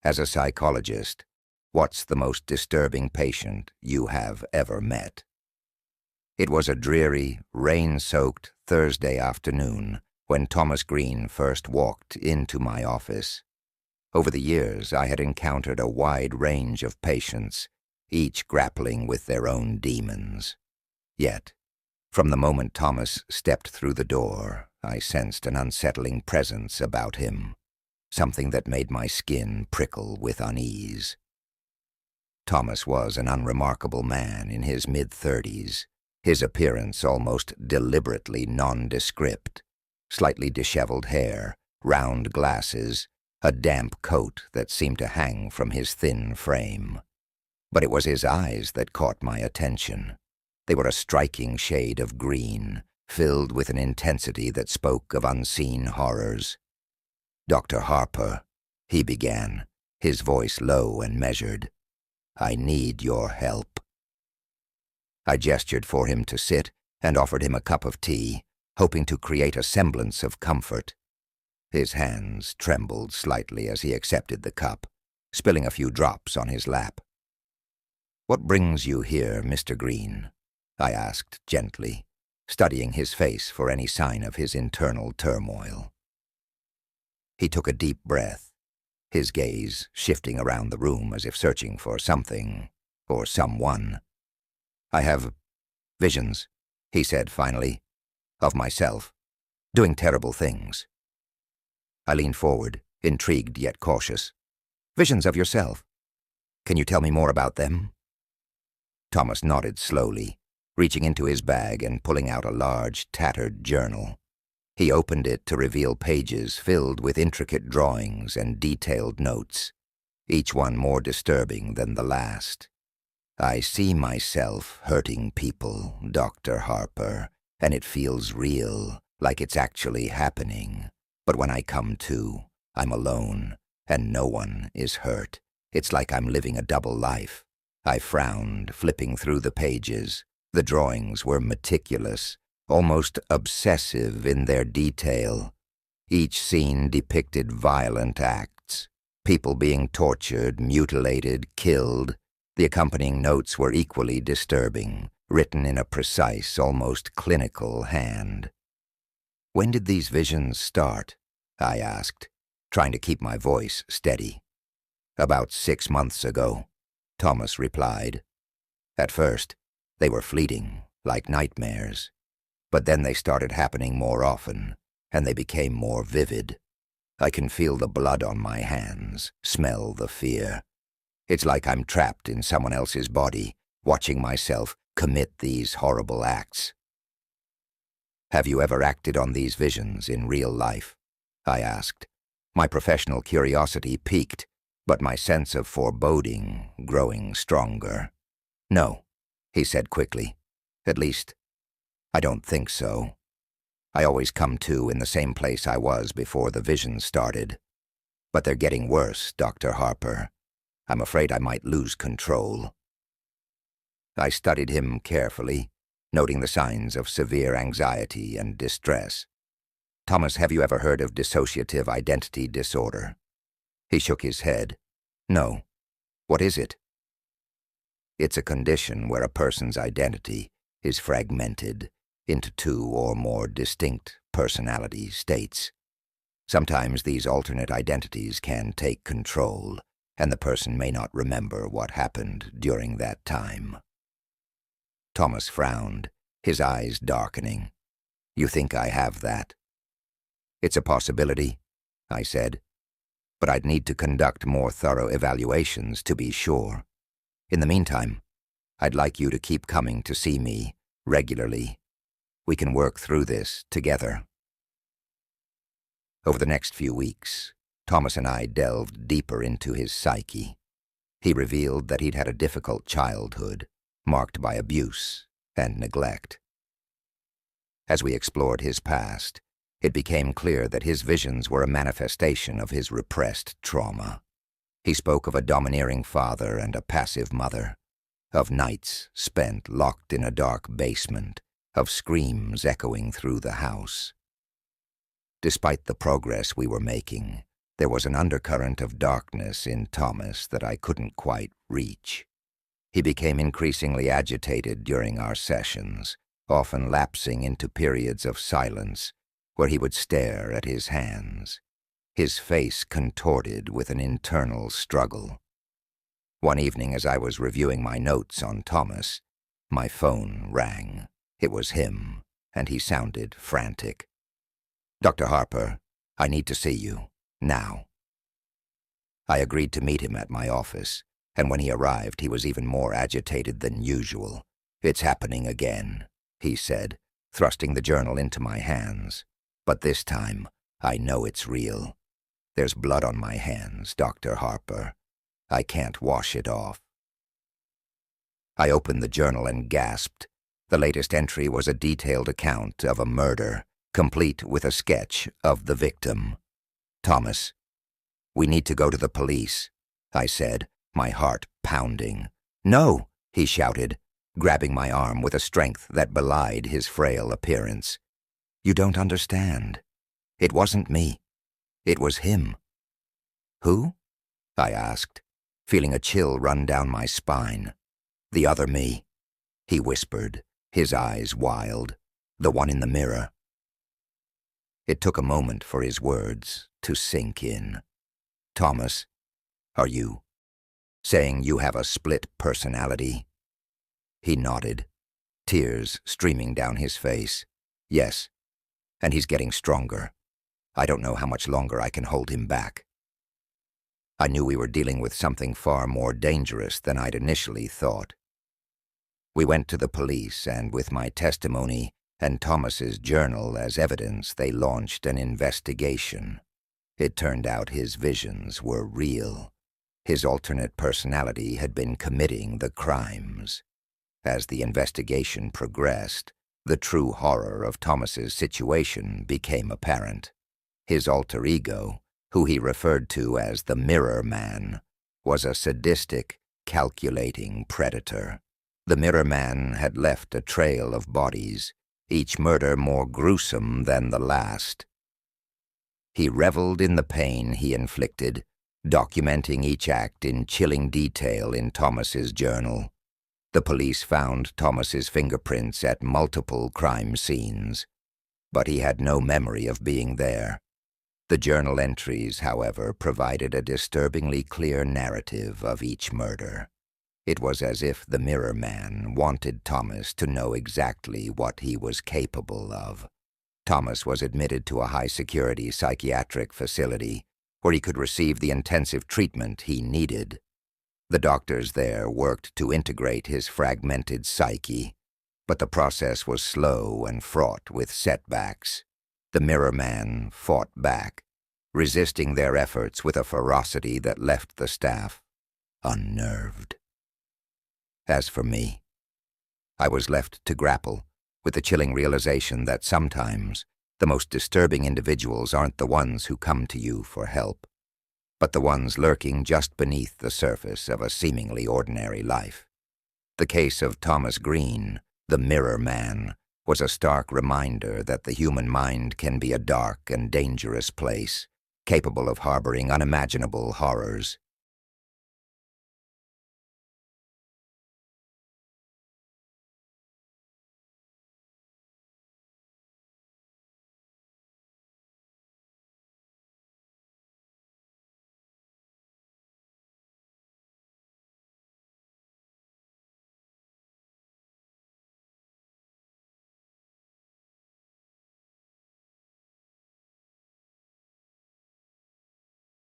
As a psychologist, what's the most disturbing patient you have ever met? It was a dreary, rain-soaked Thursday afternoon when Thomas Green first walked into my office. Over the years, I had encountered a wide range of patients, each grappling with their own demons. Yet, from the moment Thomas stepped through the door, I sensed an unsettling presence about him, something that made my skin prickle with unease. Thomas was an unremarkable man in his mid-30s, his appearance almost deliberately nondescript, slightly disheveled hair, round glasses, a damp coat that seemed to hang from his thin frame. But it was his eyes that caught my attention. They were a striking shade of green, filled with an intensity that spoke of unseen horrors. "Dr. Harper," he began, his voice low and measured, "I need your help." I gestured for him to sit and offered him a cup of tea, hoping to create a semblance of comfort. His hands trembled slightly as he accepted the cup, spilling a few drops on his lap. "What brings you here, Mr. Green?" I asked gently, studying his face for any sign of his internal turmoil. He took a deep breath, his gaze shifting around the room as if searching for something or someone. "I have visions," he said finally, "of myself, doing terrible things." I leaned forward, intrigued yet cautious. "Visions of yourself? Can you tell me more about them?" Thomas nodded slowly, reaching into his bag and pulling out a large, tattered journal. He opened it to reveal pages filled with intricate drawings and detailed notes, each one more disturbing than the last. "I see myself hurting people, Dr. Harper, and it feels real, like it's actually happening. But when I come to, I'm alone, and no one is hurt. It's like I'm living a double life." I frowned, flipping through the pages. The drawings were meticulous, almost obsessive in their detail. Each scene depicted violent acts, people being tortured, mutilated, killed. The accompanying notes were equally disturbing, written in a precise, almost clinical hand. "When did these visions start?" I asked, trying to keep my voice steady. "About 6 months ago," Thomas replied. "At first, they were fleeting, like nightmares. But then they started happening more often, and they became more vivid. I can feel the blood on my hands, smell the fear. It's like I'm trapped in someone else's body, watching myself commit these horrible acts." "Have you ever acted on these visions in real life?" I asked. My professional curiosity piqued, but my sense of foreboding growing stronger. "No," he said quickly. "At least, I don't think so. I always come to in the same place I was before the visions started. But they're getting worse, Dr. Harper. I'm afraid I might lose control." I studied him carefully, noting the signs of severe anxiety and distress. "Thomas, have you ever heard of dissociative identity disorder?" He shook his head. "No. What is it?" "It's a condition where a person's identity is fragmented into 2 or more distinct personality states. Sometimes these alternate identities can take control, and the person may not remember what happened during that time." Thomas frowned, his eyes darkening. "You think I have that?" "It's a possibility," I said, "but I'd need to conduct more thorough evaluations to be sure. In the meantime, I'd like you to keep coming to see me regularly. We can work through this together." Over the next few weeks, Thomas and I delved deeper into his psyche. He revealed that he'd had a difficult childhood, marked by abuse and neglect. As we explored his past, it became clear that his visions were a manifestation of his repressed trauma. He spoke of a domineering father and a passive mother, of nights spent locked in a dark basement, of screams echoing through the house. Despite the progress we were making, There was an undercurrent of darkness in Thomas that I couldn't quite reach. He became increasingly agitated during our sessions, often lapsing into periods of silence where he would stare at his hands, his face contorted with an internal struggle. One evening, as I was reviewing my notes on Thomas, my phone rang. It was him, and he sounded frantic. "Dr. Harper, I need to see you. Now." I agreed to meet him at my office, and when he arrived, he was even more agitated than usual. "It's happening again," he said, thrusting the journal into my hands. "But this time, I know it's real. There's blood on my hands, Dr. Harper. I can't wash it off." I opened the journal and gasped. The latest entry was a detailed account of a murder, complete with a sketch of the victim. "Thomas, we need to go to the police," I said, my heart pounding. "No," he shouted, grabbing my arm with a strength that belied his frail appearance. "You don't understand. It wasn't me. It was him." "Who?" I asked, feeling a chill run down my spine. "The other me," he whispered, his eyes wild. "The one in the mirror." It took a moment for his words to sink in. "Thomas, are you saying you have a split personality?" He nodded, tears streaming down his face. "Yes, and he's getting stronger. I don't know how much longer I can hold him back." I knew we were dealing with something far more dangerous than I'd initially thought. We went to the police, and with my testimony and Thomas's journal as evidence, they launched an investigation. It turned out his visions were real. His alternate personality had been committing the crimes. As the investigation progressed, the true horror of Thomas's situation became apparent. His alter ego, who he referred to as the Mirror Man, was a sadistic, calculating predator. The Mirror Man had left a trail of bodies, each murder more gruesome than the last. He reveled in the pain he inflicted, documenting each act in chilling detail in Thomas's journal. The police found Thomas's fingerprints at multiple crime scenes, but he had no memory of being there. The journal entries, however, provided a disturbingly clear narrative of each murder. It was as if the Mirror Man wanted Thomas to know exactly what he was capable of. Thomas was admitted to a high-security psychiatric facility where he could receive the intensive treatment he needed. The doctors there worked to integrate his fragmented psyche, but the process was slow and fraught with setbacks. The Mirror Man fought back, resisting their efforts with a ferocity that left the staff unnerved. As for me, I was left to grapple with the chilling realization that sometimes the most disturbing individuals aren't the ones who come to you for help, but the ones lurking just beneath the surface of a seemingly ordinary life. The case of Thomas Green, the Mirror Man, was a stark reminder that the human mind can be a dark and dangerous place, capable of harboring unimaginable horrors.